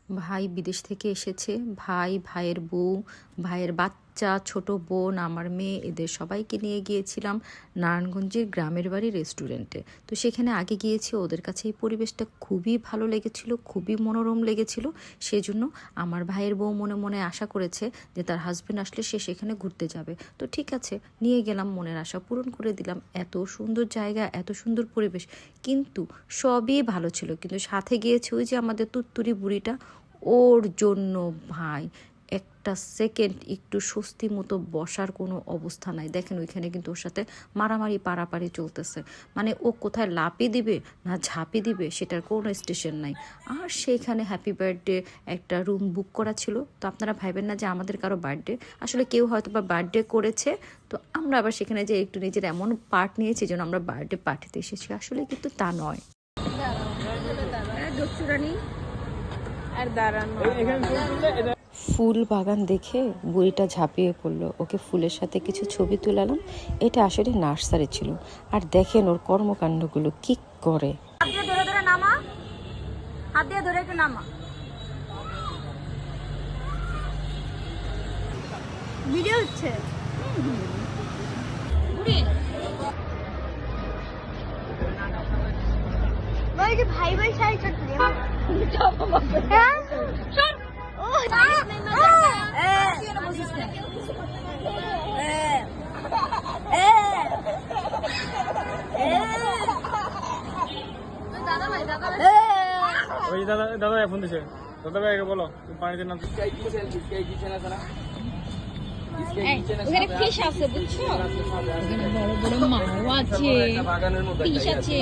ভাই বিদেশ থেকে এসেছে। ভাই, ভাইয়ের বউ, ভাইয়ের বাচ্চা, ছোট বোন, আমার মেয়ে, এদের সবাইকে নিয়ে গিয়েছিলাম নারায়ণগঞ্জের গ্রামের বাড়ি রেস্টুরেন্টে। তো সেখানে আগে গিয়েছি, ওদের কাছে এই পরিবেশটা খুবই ভালো লেগেছিল, খুবই মনোরম লেগেছিল। সেজন্য আমার ভাইয়ের বউ মনে মনে আশা করেছে যে তার হাজব্যান্ড আসলে সে সেখানে ঘুরতে যাবে। তো ঠিক আছে, নিয়ে গেলাম, মনের আশা পূরণ করে দিলাম। এত সুন্দর জায়গা, এত সুন্দর পরিবেশ, কিন্তু সবই ভালো ছিল। কিন্তু সাথে গিয়েছে ওই যে আমাদের তুত্তুরি বুড়িটা, ওর জন্য ভাই একটা সেকেন্ড একটু স্বস্তি মতো বসার কোনো অবস্থা নাই। দেখেন ওইখানে কিন্তু ওর সাথে মারামারি পারাপারি চলতেছে, মানে ও কোথায় লাপি দিবে না ঝাঁপি দিবে সেটার কোনো স্টেশন নাই। আর সেইখানে হ্যাপি বার্থডে একটা রুম বুক করা ছিল। তো আপনারা ভাইবেন না যে আমাদের কারো বার্থডে, আসলে কেউ হয়তো বা বার্থডে করেছে, তো আমরা আবার সেখানে যে একটু নিজের এমন পার্ট নিয়েছি যেন আমরা বার্থডে পার্টিতে এসেছি, আসলে কিন্তু তা নয়। ফুল বাগান দেখে বুড়িটা ঝাঁপিয়ে পড়লো, ওকে ফুলের সাথে কিছু ছবি তুলালাম। এটা আসলে নার্সারি ছিল। আর দেখেন ওর কর্মকাণ্ডগুলো কি করে। হাত দিয়ে ধরে ধরে নামা, হাত দিয়ে ধরে একটু নামা। ভিডিও হচ্ছে ওই যে ভাই ভাই সাই চটনি ওই দাদা দাদা ফোন দিছে, দাদা ভাইকে বলো পানিতে নাম। ওখানে ফিশ আছে বুঝছো, ওখানে বড় বড় মাছ আছে, ফিশ আছে,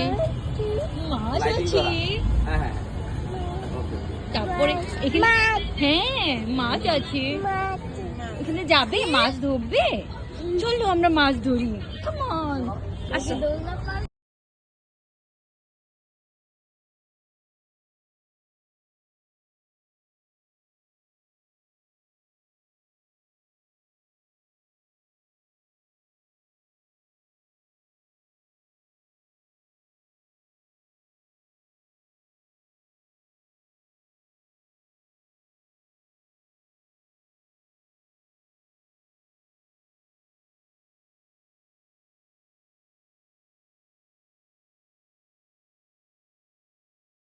মাছ আছে, তারপরে এখানে হ্যাঁ মাছ আছে। এখানে যাবে মাছ ধরবে, চলো আমরা মাছ ধরি। কাম অন, আসো।